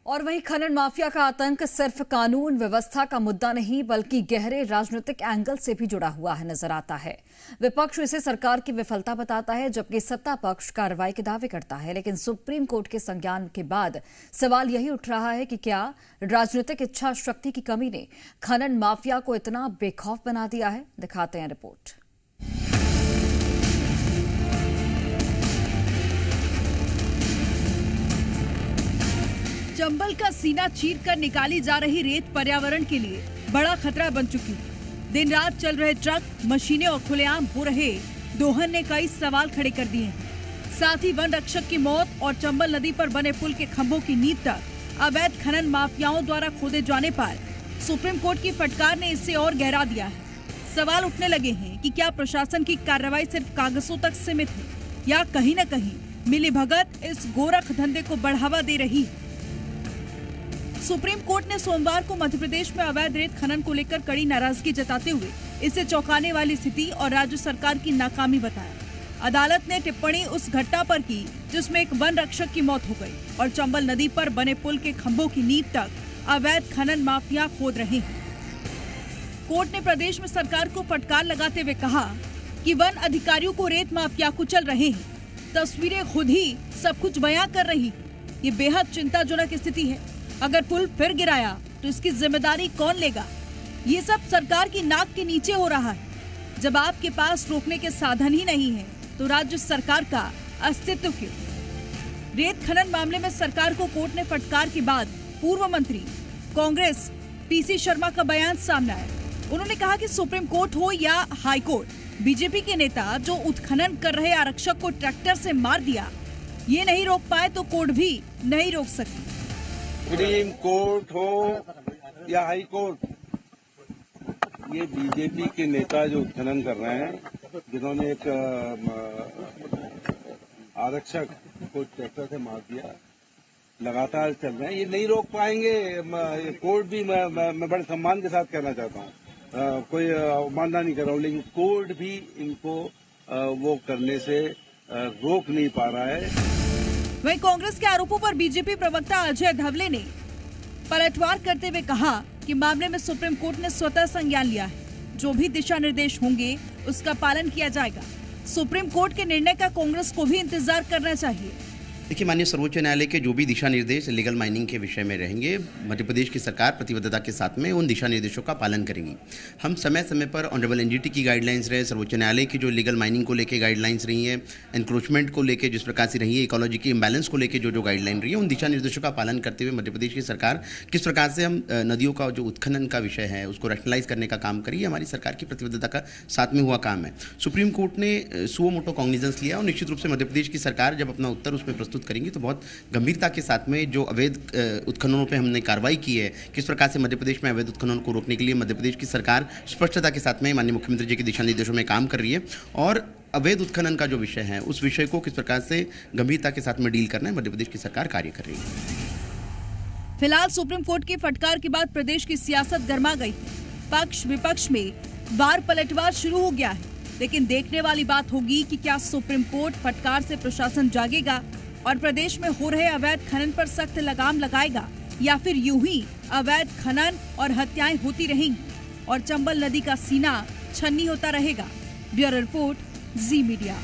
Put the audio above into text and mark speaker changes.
Speaker 1: और वहीं खनन माफिया का आतंक सिर्फ कानून व्यवस्था का मुद्दा नहीं बल्कि गहरे राजनीतिक एंगल से भी जुड़ा हुआ है नजर आता है। विपक्ष इसे सरकार की विफलता बताता है जबकि सत्ता पक्ष कार्रवाई के दावे करता है। लेकिन सुप्रीम कोर्ट के संज्ञान के बाद सवाल यही उठ रहा है कि क्या राजनीतिक इच्छा शक्ति की कमी ने खनन माफिया को इतना बेखौफ बना दिया है। दिखाते हैं रिपोर्ट।
Speaker 2: चंबल का सीना चीरकर निकाली जा रही रेत पर्यावरण के लिए बड़ा खतरा बन चुकी है। दिन रात चल रहे ट्रक, मशीनें और खुलेआम हो रहे दोहन ने कई सवाल खड़े कर दिए हैं। साथ ही वन रक्षक की मौत और चंबल नदी पर बने पुल के खंभों की नींव तक अवैध खनन माफियाओं द्वारा खोदे जाने पर सुप्रीम कोर्ट की फटकार ने इससे और गहरा दिया है। सवाल उठने लगे हैं कि क्या प्रशासन की कार्रवाई सिर्फ कागजों तक सीमित है या कहीं न कहीं मिलीभगत इस गोरख धंधे को बढ़ावा दे रही है। सुप्रीम कोर्ट ने सोमवार को मध्य प्रदेश में अवैध रेत खनन को लेकर कड़ी नाराजगी जताते हुए इसे चौंकाने वाली स्थिति और राज्य सरकार की नाकामी बताया। अदालत ने टिप्पणी उस घटना पर की जिसमें एक वन रक्षक की मौत हो गई और चंबल नदी पर बने पुल के खंभों की नींव तक अवैध खनन माफिया खोद रहे हैं। कोर्ट ने प्रदेश में सरकार को फटकार लगाते हुए कहा कि वन अधिकारियों को रेत माफिया कुचल रहे हैं। तस्वीरें खुद ही सब कुछ बयां कर रही है। ये बेहद चिंताजनक स्थिति है। अगर पुल फिर गिराया तो इसकी जिम्मेदारी कौन लेगा? ये सब सरकार की नाक के नीचे हो रहा है। जब आपके पास रोकने के साधन ही नहीं है तो राज्य सरकार का अस्तित्व क्यों? रेत खनन मामले में सरकार को कोर्ट ने फटकार के बाद पूर्व मंत्री कांग्रेस पीसी शर्मा का बयान सामने आया। उन्होंने कहा कि सुप्रीम कोर्ट हो या हाई कोर्ट, बीजेपी के नेता जो उत्खनन कर रहे आरक्षक को ट्रैक्टर से मार दिया, ये नहीं रोक पाए तो कोर्ट भी नहीं रोक सकती।
Speaker 3: सुप्रीम कोर्ट हो या हाई कोर्ट, ये बीजेपी के नेता जो उत्खनन कर रहे हैं, जिन्होंने एक आरक्षक को ट्रैक्टर से मार दिया, लगातार चल रहे हैं, ये नहीं रोक पाएंगे। कोर्ट भी मैं बड़े सम्मान के साथ कहना चाहता हूँ, कोई अवमानना नहीं कर रहा हूँ, लेकिन कोर्ट भी इनको वो करने से रोक नहीं पा रहा है।
Speaker 2: वहीं कांग्रेस के आरोपों पर बीजेपी प्रवक्ता अजय धवले ने पलटवार करते हुए कहा कि मामले में सुप्रीम कोर्ट ने स्वतः संज्ञान लिया है। जो भी दिशा निर्देश होंगे उसका पालन किया जाएगा। सुप्रीम कोर्ट के निर्णय का कांग्रेस को भी इंतजार करना चाहिए।
Speaker 4: देखिए, माननीय सर्वोच्च न्यायालय के जो भी दिशा निर्देश लीगल माइनिंग के विषय में रहेंगे, मध्य प्रदेश की सरकार प्रतिबद्धता के साथ में उन दिशा निर्देशों का पालन करेंगी। हम समय समय पर ऑनरेबल एनजीटी की गाइडलाइंस रहे, सर्वोच्च न्यायालय की जो लीगल माइनिंग को लेकर गाइडलाइंस रही है, एनक्रोचमेंट को लेकर जिस प्रकार से रही है, इकोलॉजी की इम्बैलेंस को लेकर जो गाइडलाइन रही है, उन दिशा निर्देशों का पालन करते हुए मध्य प्रदेश की सरकार किस प्रकार से हम नदियों का जो उत्खनन का विषय है उसको रैशनलाइज करने का काम करिए, हमारी सरकार की प्रतिबद्धता का साथ में हुआ काम है। सुप्रीम कोर्ट ने सुओ मोटो कॉग्निजेंस लिया और निश्चित रूप से मध्य प्रदेश की सरकार जब अपना उत्तर उसमें प्रस्तुत करेंगी तो बहुत गंभीरता के साथ में जो अवैध उत्खननों पे हमने कार्रवाई की है, किस प्रकार से मध्य प्रदेश में अवैध उत्खननों को रोकने के लिए मध्य प्रदेश की सरकार स्पष्टता के साथ में माननीय मुख्यमंत्री जी के दिशा निर्देशों में काम कर रही है और अवैध उत्खनन का जो विषय है उस विषय को किस प्रकार से गंभीरता के साथ में डील करना है, मध्य प्रदेश की सरकार कार्य कर रही है।
Speaker 2: फिलहाल सुप्रीम कोर्ट की फटकार के बाद प्रदेश की सियासत गर्मा गई है। पक्ष विपक्ष में बार पलटवार शुरू हो गया है। लेकिन देखने वाली बात होगी कि क्या सुप्रीम कोर्ट फटकार से प्रशासन जागेगा और प्रदेश में हो रहे अवैध खनन पर सख्त लगाम लगाएगा या फिर यूं ही अवैध खनन और हत्याएं होती रहेंगी और चंबल नदी का सीना छन्नी होता रहेगा। ब्यूरो रिपोर्ट, जी मीडिया।